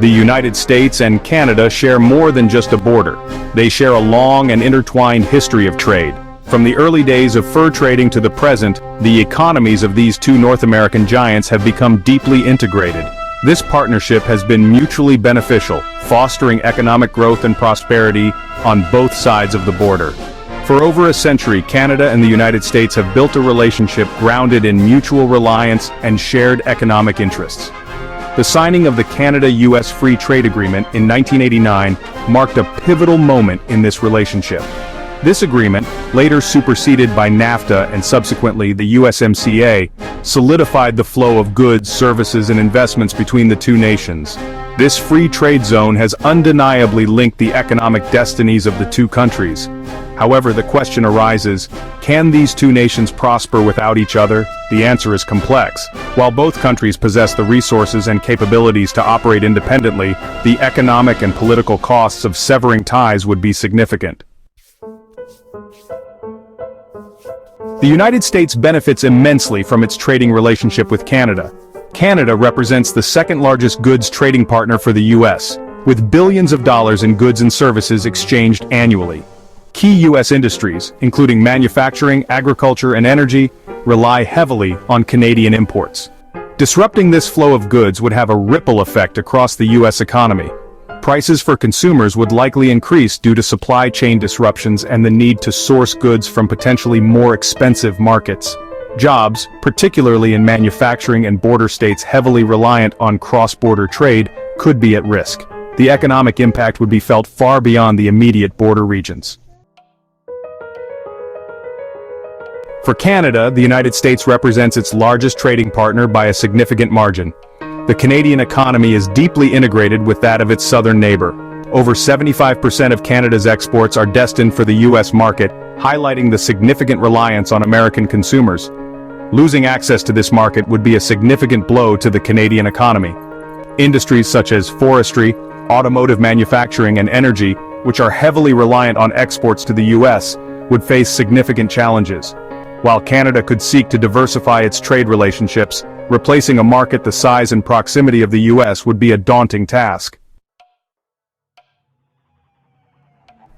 The United States and Canada share more than just a border. They share a long and intertwined history of trade. From the early days of fur trading to the present, the economies of these two North American giants have become deeply integrated. This partnership has been mutually beneficial, fostering economic growth and prosperity on both sides of the border. For over a century, Canada and the United States have built a relationship grounded in mutual reliance and shared economic interests. The signing of the Canada-US Free Trade Agreement in 1989 marked a pivotal moment in this relationship. This agreement, later superseded by NAFTA and subsequently the USMCA, solidified the flow of goods, services, and investments between the two nations. This free trade zone has undeniably linked the economic destinies of the two countries. However, the question arises, can these two nations prosper without each other? The answer is complex. While both countries possess the resources and capabilities to operate independently, the economic and political costs of severing ties would be significant. The United States benefits immensely from its trading relationship with Canada. Canada represents the second-largest goods trading partner for the U.S., with billions of dollars in goods and services exchanged annually. Key U.S. industries, including manufacturing, agriculture, and energy, rely heavily on Canadian imports. Disrupting this flow of goods would have a ripple effect across the U.S. economy. Prices for consumers would likely increase due to supply chain disruptions and the need to source goods from potentially more expensive markets. Jobs, particularly in manufacturing and border states heavily reliant on cross-border trade, could be at risk. The economic impact would be felt far beyond the immediate border regions. For Canada, the United States represents its largest trading partner by a significant margin. The Canadian economy is deeply integrated with that of its southern neighbor. Over 75% of Canada's exports are destined for the U.S. market, highlighting the significant reliance on American consumers. Losing access to this market would be a significant blow to the Canadian economy. Industries such as forestry, automotive manufacturing, and energy, which are heavily reliant on exports to the U.S., would face significant challenges. While Canada could seek to diversify its trade relationships, replacing a market the size and proximity of the U.S. would be a daunting task.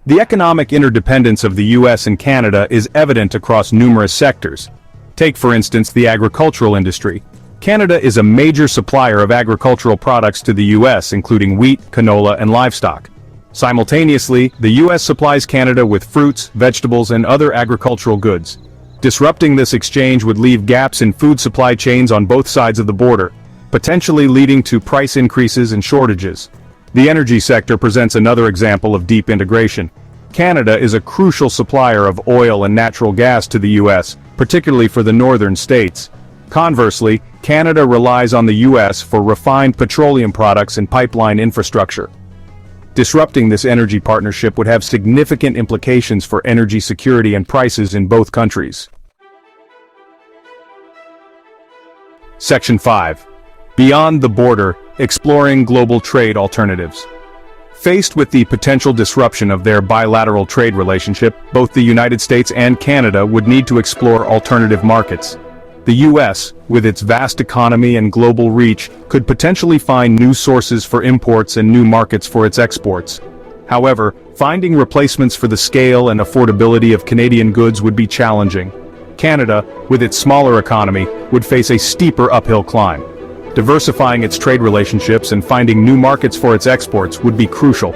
The economic interdependence of the U.S. and Canada is evident across numerous sectors. Take, for instance, the agricultural industry. Canada is a major supplier of agricultural products to the U.S., including wheat, canola, and livestock. Simultaneously, the U.S. supplies Canada with fruits, vegetables, and other agricultural goods. Disrupting this exchange would leave gaps in food supply chains on both sides of the border, potentially leading to price increases and shortages. The energy sector presents another example of deep integration. Canada is a crucial supplier of oil and natural gas to the U.S., particularly for the northern states. Conversely, Canada relies on the U.S. for refined petroleum products and pipeline infrastructure. Disrupting this energy partnership would have significant implications for energy security and prices in both countries. Section 5. Beyond the border, exploring global trade alternatives. Faced with the potential disruption of their bilateral trade relationship, both the United States and Canada would need to explore alternative markets. The U.S., with its vast economy and global reach, could potentially find new sources for imports and new markets for its exports. However, finding replacements for the scale and affordability of Canadian goods would be challenging. Canada, with its smaller economy, would face a steeper uphill climb. Diversifying its trade relationships and finding new markets for its exports would be crucial.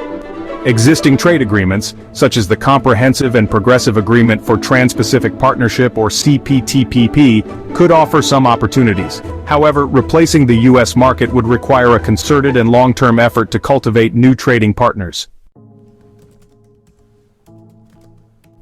Existing trade agreements, such as the Comprehensive and Progressive Agreement for Trans-Pacific Partnership or CPTPP, could offer some opportunities. However, replacing the U.S. market would require a concerted and long-term effort to cultivate new trading partners.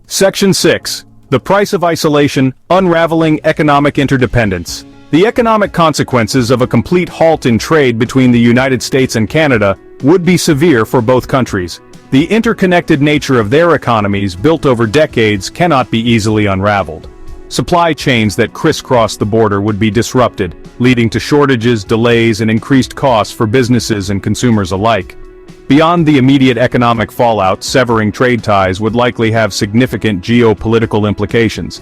Section 6. The Price of Isolation: Unraveling Economic Interdependence. The economic consequences of a complete halt in trade between the United States and Canada would be severe for both countries. The interconnected nature of their economies, built over decades, cannot be easily unraveled. Supply chains that crisscross the border would be disrupted, leading to shortages, delays, and increased costs for businesses and consumers alike. Beyond the immediate economic fallout, severing trade ties would likely have significant geopolitical implications.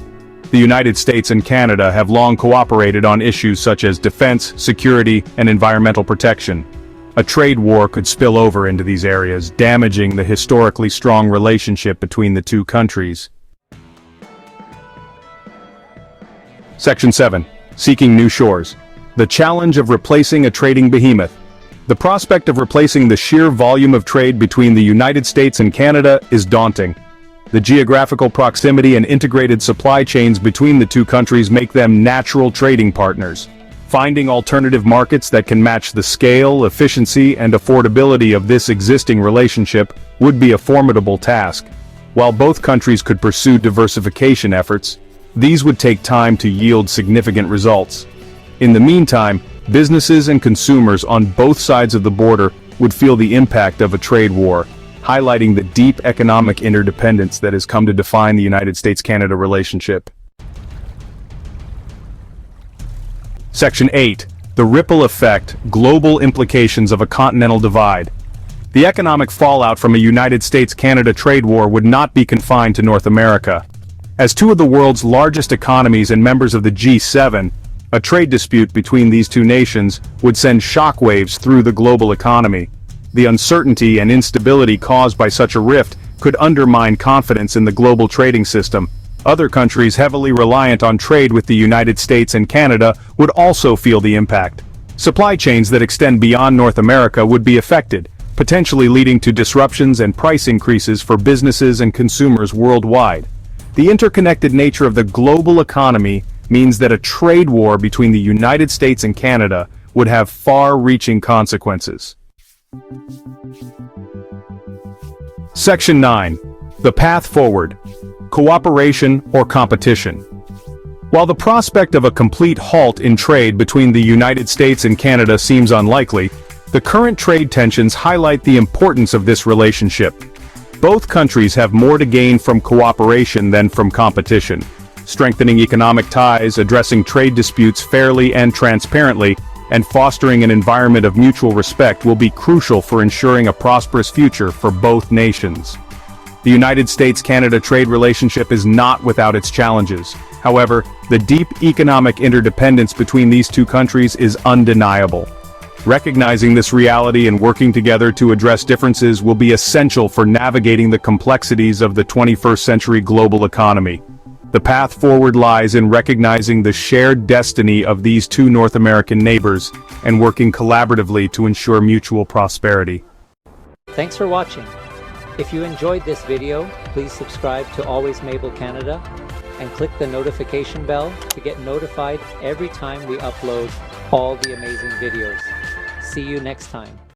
The United States and Canada have long cooperated on issues such as defense, security, and environmental protection. A trade war could spill over into these areas, damaging the historically strong relationship between the two countries. Section 7. Seeking new shores. The challenge of replacing a trading behemoth. The prospect of replacing the sheer volume of trade between the United States and Canada is daunting. The geographical proximity and integrated supply chains between the two countries make them natural trading partners. Finding alternative markets that can match the scale, efficiency, and affordability of this existing relationship would be a formidable task. While both countries could pursue diversification efforts, these would take time to yield significant results. In the meantime, businesses and consumers on both sides of the border would feel the impact of a trade war, highlighting the deep economic interdependence that has come to define the United States-Canada relationship. Section 8. The ripple effect, global implications of a continental divide. The economic fallout from a United States-Canada trade war would not be confined to North America. As two of the world's largest economies and members of the G7, a trade dispute between these two nations would send shockwaves through the global economy. The uncertainty and instability caused by such a rift could undermine confidence in the global trading system. Other countries heavily reliant on trade with the United States and Canada would also feel the impact. Supply chains that extend beyond North America would be affected, potentially leading to disruptions and price increases for businesses and consumers worldwide. The interconnected nature of the global economy means that a trade war between the United States and Canada would have far-reaching consequences. Section 9. The path forward. Cooperation or competition. While the prospect of a complete halt in trade between the United States and Canada seems unlikely, the current trade tensions highlight the importance of this relationship. Both countries have more to gain from cooperation than from competition. Strengthening economic ties, addressing trade disputes fairly and transparently, and fostering an environment of mutual respect will be crucial for ensuring a prosperous future for both nations. The United States-Canada trade relationship is not without its challenges. However, the deep economic interdependence between these two countries is undeniable. Recognizing this reality and working together to address differences will be essential for navigating the complexities of the 21st century global economy. The path forward lies in recognizing the shared destiny of these two North American neighbors and working collaboratively to ensure mutual prosperity. Thanks for watching. If you enjoyed this video, please subscribe to Always Mabel Canada and click the notification bell to get notified every time we upload all the amazing videos. See you next time.